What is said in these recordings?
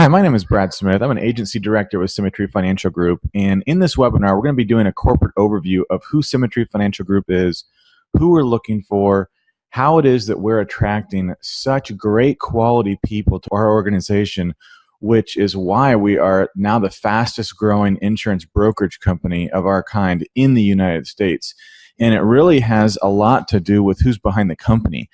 Hi, my name is Brad Smith. I'm an agency director with Symmetry Financial Group. And in this webinar, we're going to be doing a corporate overview of who Symmetry Financial Group is, who we're looking for, how it is that we're attracting such great quality people to our organization, which is why we are now the fastest growing insurance brokerage company of our kind in the United States. And it really has a lot to do with who's behind the company.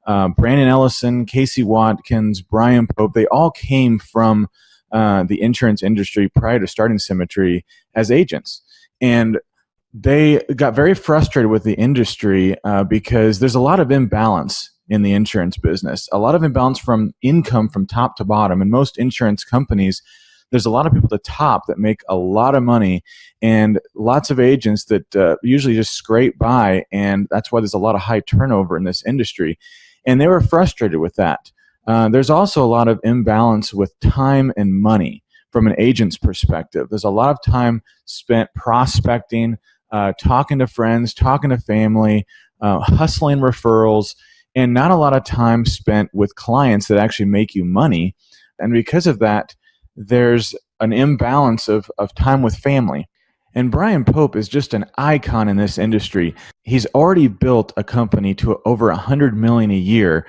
Brandon Ellison, Casey Watkins, Brian Pope, they all came from the insurance industry prior to starting Symmetry as agents. And they got very frustrated with the industry because there's a lot of imbalance in the insurance business, a lot of imbalance from income from top to bottom. And most insurance companies, there's a lot of people at the top that make a lot of money and lots of agents that usually just scrape by. And that's why there's a lot of high turnover in this industry. And they were frustrated with that. There's also a lot of imbalance with time and money from an agent's perspective. There's a lot of time spent prospecting, talking to friends, talking to family, hustling referrals, and not a lot of time spent with clients that actually make you money. And because of that, there's an imbalance of time with family. And Brian Pope is just an icon in this industry. He's already built a company to over $100 million a year.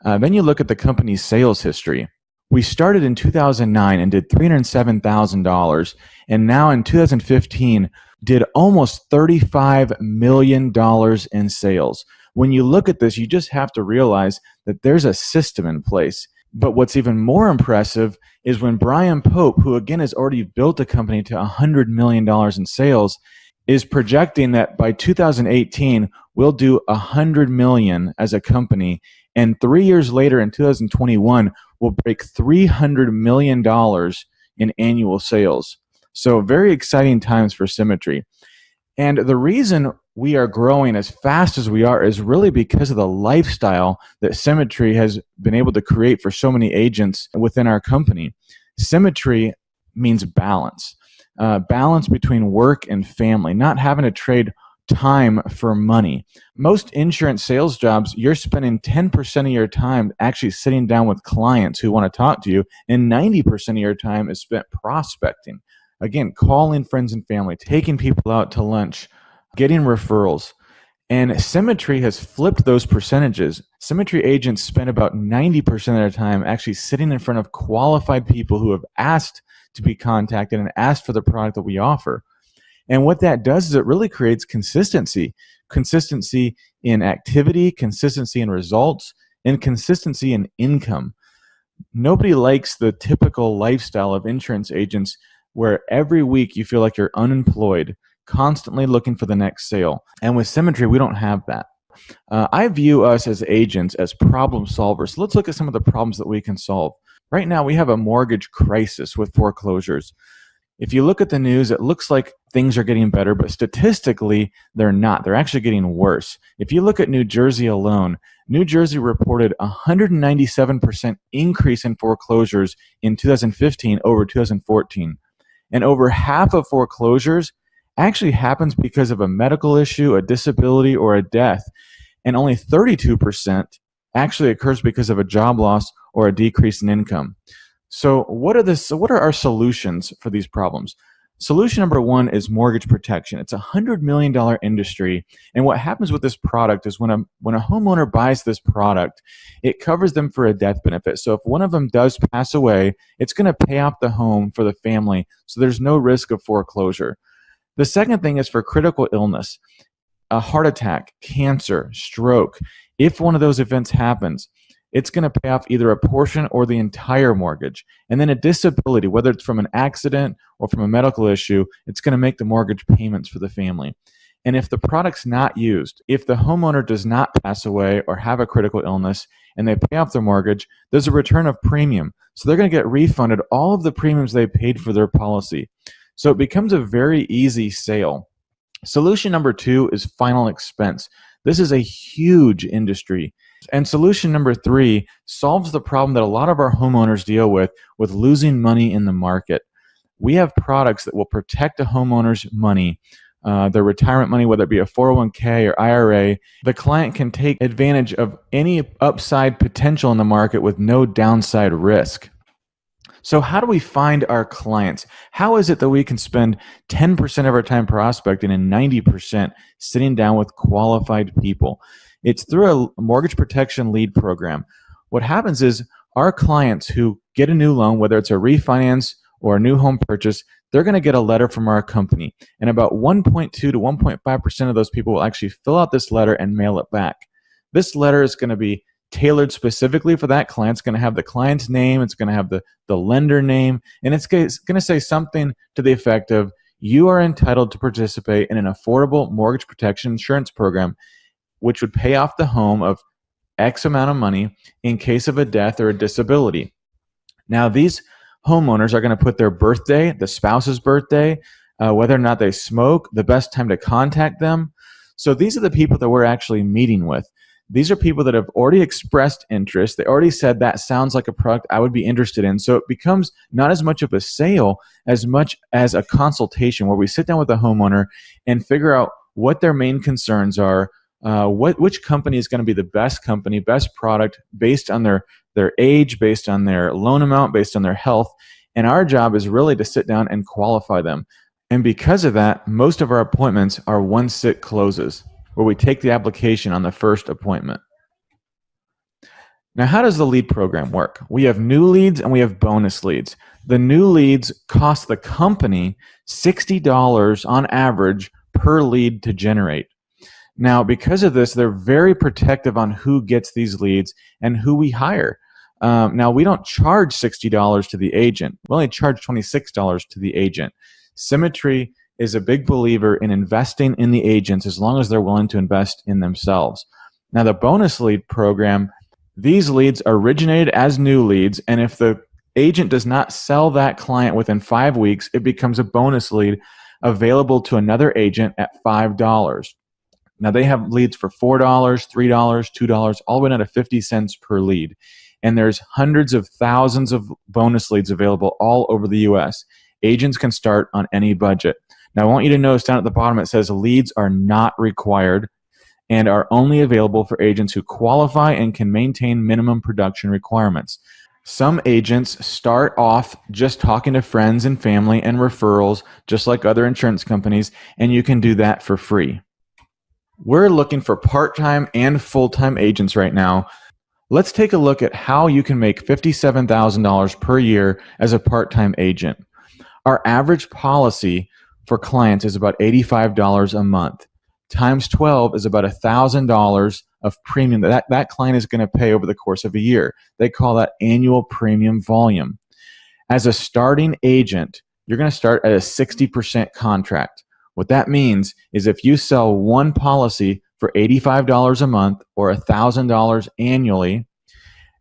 Then you look at the company's sales history. We started in 2009 and did $307,000, and now in 2015 did almost $35 million in sales. When you look at this, you just have to realize that there's a system in place. But what's even more impressive is when Brian Pope, who again has already built a company to $100 million in sales, is projecting that by 2018, we'll do $100 million as a company. And 3 years later in 2021, we'll break $300 million in annual sales. So very exciting times for Symmetry. And the reason we are growing as fast as we are is really because of the lifestyle that Symmetry has been able to create for so many agents within our company. Symmetry means balance. Balance between work and family, not having to trade time for money. Most insurance sales jobs, you're spending 10% of your time actually sitting down with clients who want to talk to you, and 90% of your time is spent prospecting. Again, calling friends and family, taking people out to lunch, getting referrals. And Symmetry has flipped those percentages. Symmetry agents spend about 90% of their time actually sitting in front of qualified people who have asked to be contacted and asked for the product that we offer. And what that does is it really creates consistency. Consistency in activity, consistency in results, and consistency in income. Nobody likes the typical lifestyle of insurance agents where every week you feel like you're unemployed, constantly looking for the next sale. And with Symmetry, we don't have that. I view us as agents as problem solvers. So let's look at some of the problems that we can solve. Right now, we have a mortgage crisis with foreclosures. If you look at the news, it looks like things are getting better, but statistically, they're not. They're actually getting worse. If you look at New Jersey alone, New Jersey reported a 197% increase in foreclosures in 2015 over 2014. And over half of foreclosures actually happens because of a medical issue, a disability, or a death. And only 32% actually occurs because of a job loss or a decrease in income. So what are our solutions for these problems? Solution number one is mortgage protection. It's a $100 million industry. And what happens with this product is when a homeowner buys this product, it covers them for a death benefit. So if one of them does pass away, it's going to pay off the home for the family. So there's no risk of foreclosure. The second thing is for critical illness, a heart attack, cancer, stroke. If one of those events happens, it's going to pay off either a portion or the entire mortgage. And then a disability, whether it's from an accident or from a medical issue, it's going to make the mortgage payments for the family. And if the product's not used, if the homeowner does not pass away or have a critical illness and they pay off their mortgage, there's a return of premium. So they're going to get refunded all of the premiums they paid for their policy. So it becomes a very easy sale. Solution number two is final expense. This is a huge industry. And solution number three solves the problem that a lot of our homeowners deal with losing money in the market. We have products that will protect a homeowner's money, their retirement money, whether it be a 401k or IRA. The client can take advantage of any upside potential in the market with no downside risk. So how do we find our clients? How is it that we can spend 10% of our time prospecting and 90% sitting down with qualified people? It's through a mortgage protection lead program. What happens is our clients who get a new loan, whether it's a refinance or a new home purchase, they're going to get a letter from our company. And about 1.2 to 1.5% of those people will actually fill out this letter and mail it back. This letter is going to be tailored specifically for that client. It's going to have the client's name, it's going to have the lender name, and it's going to say something to the effect of, you are entitled to participate in an affordable mortgage protection insurance program, which would pay off the home of X amount of money in case of a death or a disability. Now, these homeowners are going to put their birthday, the spouse's birthday, whether or not they smoke, the best time to contact them. So these are the people that we're actually meeting with. These are people that have already expressed interest. They already said, that sounds like a product I would be interested in. So it becomes not as much of a sale as much as a consultation where we sit down with the homeowner and figure out what their main concerns are, which company is going to be the best company, best product based on their age, based on their loan amount, based on their health. And our job is really to sit down and qualify them. And because of that, most of our appointments are one-sit closes, where we take the application on the first appointment. Now, how does the lead program work? We have new leads and we have bonus leads. The new leads cost the company $60 on average per lead to generate. Now, because of this, they're very protective on who gets these leads and who we hire. Now, we don't charge $60 to the agent. We only charge $26 to the agent. Symmetry is a big believer in investing in the agents as long as they're willing to invest in themselves. Now, the bonus lead program, these leads originated as new leads, and if the agent does not sell that client within 5 weeks, it becomes a bonus lead available to another agent at $5. Now, they have leads for $4, $3, $2, all the way down to 50 cents per lead. And there's hundreds of thousands of bonus leads available all over the U.S. Agents can start on any budget. Now, I want you to notice down at the bottom it says leads are not required and are only available for agents who qualify and can maintain minimum production requirements. Some agents start off just talking to friends and family and referrals, just like other insurance companies, and you can do that for free. We're looking for part-time and full-time agents right now. Let's take a look at how you can make $57,000 per year as a part-time agent. Our average policy for clients is about $85 a month. Times 12 is about $1,000 of premium that client is going to pay over the course of a year. They call that annual premium volume. As a starting agent, you're going to start at a 60% contract. What that means is if you sell one policy for $85 a month or $1,000 annually,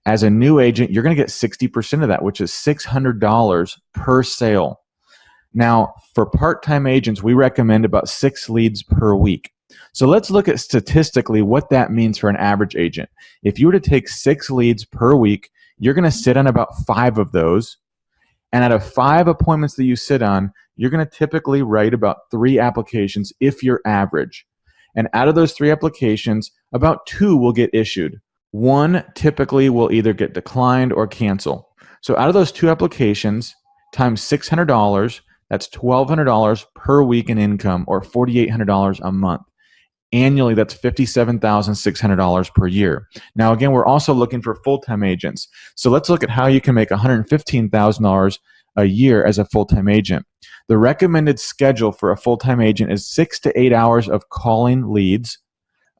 as a new agent, you're going to get 60% of that, which is $600 per sale. Now, for part-time agents, we recommend about 6 leads per week. So let's look at statistically what that means for an average agent. If you were to take 6 leads per week, you're going to sit on about 5 of those. And out of 5 appointments that you sit on, you're going to typically write about 3 applications if you're average. And out of those 3 applications, about 2 will get issued. 1 typically will either get declined or cancel. So out of those 2 applications, times $600, that's $1,200 per week in income, or $4,800 a month. Annually, that's $57,600 per year. Now, again, we're also looking for full-time agents. So let's look at how you can make $115,000 a year as a full-time agent. The recommended schedule for a full-time agent is 6 to 8 hours of calling leads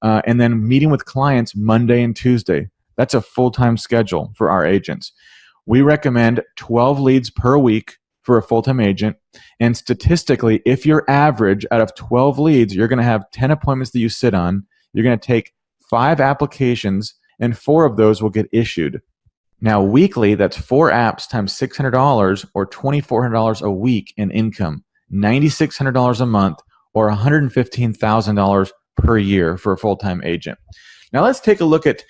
and then meeting with clients Monday and Tuesday. That's a full-time schedule for our agents. We recommend 12 leads per week for a full-time agent. And statistically, if you're average, out of 12 leads, you're going to have 10 appointments that you sit on. You're going to take 5 applications, and 4 of those will get issued. Now, weekly, that's 4 apps times $600 or $2,400 a week in income, $9,600 a month, or $115,000 per year for a full-time agent. Now, let's take a look at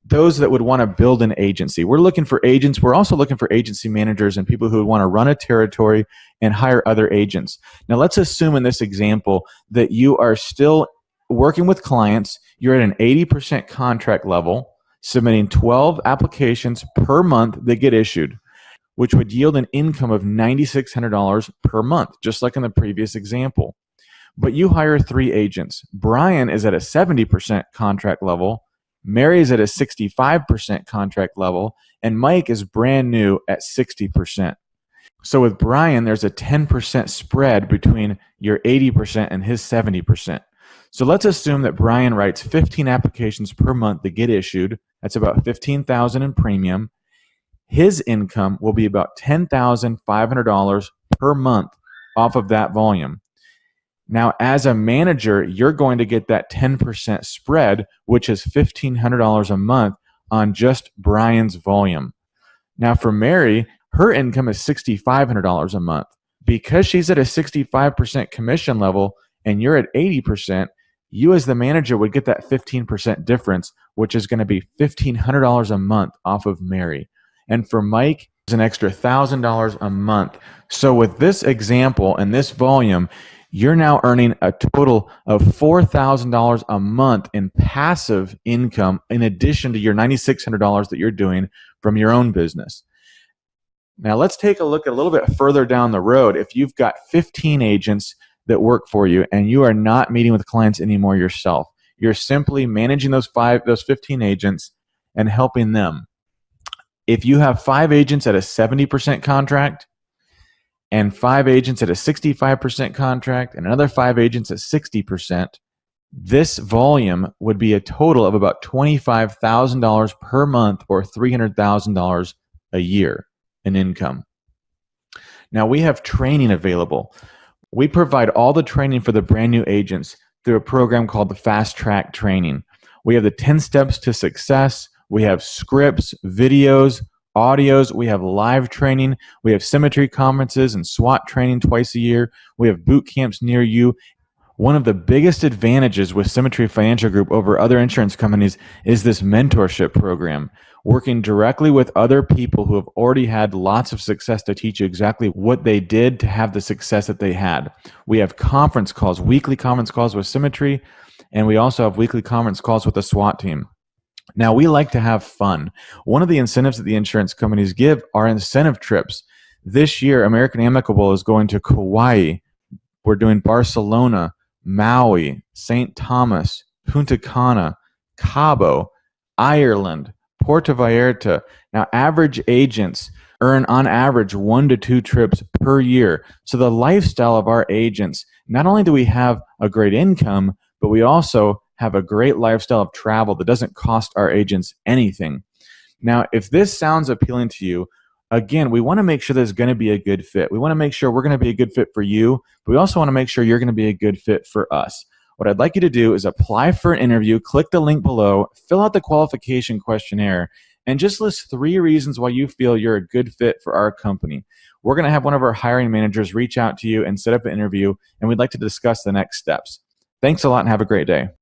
those that would want to build an agency. We're looking for agents. We're also looking for agency managers and people who would want to run a territory and hire other agents. Now, let's assume in this example that you are still working with clients. You're at an 80% contract level, submitting 12 applications per month that get issued. which would yield an income of $9,600 per month, just like in the previous example. But you hire 3 agents. Brian is at a 70% contract level, Mary is at a 65% contract level, and Mike is brand new at 60%. So with Brian, there's a 10% spread between your 80% and his 70%. So let's assume that Brian writes 15 applications per month that get issued. That's about $15,000 in premium. His income will be about $10,500 per month off of that volume. Now, as a manager, you're going to get that 10% spread, which is $1,500 a month on just Brian's volume. Now, for Mary, her income is $6,500 a month. Because she's at a 65% commission level and you're at 80%, you as the manager would get that 15% difference, which is going to be $1,500 a month off of Mary. And for Mike, it's an extra $1,000 a month. So with this example and this volume, you're now earning a total of $4,000 a month in passive income in addition to your $9,600 that you're doing from your own business. Now let's take a look a little bit further down the road. If you've got 15 agents that work for you and you are not meeting with clients anymore yourself, you're simply managing those 15 agents and helping them. If you have 5 agents at a 70% contract and 5 agents at a 65% contract and another 5 agents at 60%, this volume would be a total of about $25,000 per month or $300,000 a year in income. Now we have training available. We provide all the training for the brand new agents through a program called the Fast Track Training. We have the 10 steps to success. We have scripts, videos, audios. We have live training. We have symmetry conferences and SWAT training twice a year. We have boot camps near you. One of the biggest advantages with Symmetry Financial Group over other insurance companies is this mentorship program, working directly with other people who have already had lots of success to teach you exactly what they did to have the success that they had. We have conference calls, weekly conference calls with Symmetry, and we also have weekly conference calls with the SWAT team. Now, we like to have fun. One of the incentives that the insurance companies give are incentive trips. This year, American Amicable is going to Kauai. We're doing Barcelona, Maui, St. Thomas, Punta Cana, Cabo, Ireland, Puerto Vallarta. Now, average agents earn on average 1 to 2 trips per year. So the lifestyle of our agents, not only do we have a great income, but we also have a great lifestyle of travel that doesn't cost our agents anything. Now, if this sounds appealing to you, again, we want to make sure there's going to be a good fit. We want to make sure we're going to be a good fit for you, but we also want to make sure you're going to be a good fit for us. What I'd like you to do is apply for an interview, click the link below, fill out the qualification questionnaire, and just list 3 reasons why you feel you're a good fit for our company. We're going to have one of our hiring managers reach out to you and set up an interview, and we'd like to discuss the next steps. Thanks a lot and have a great day.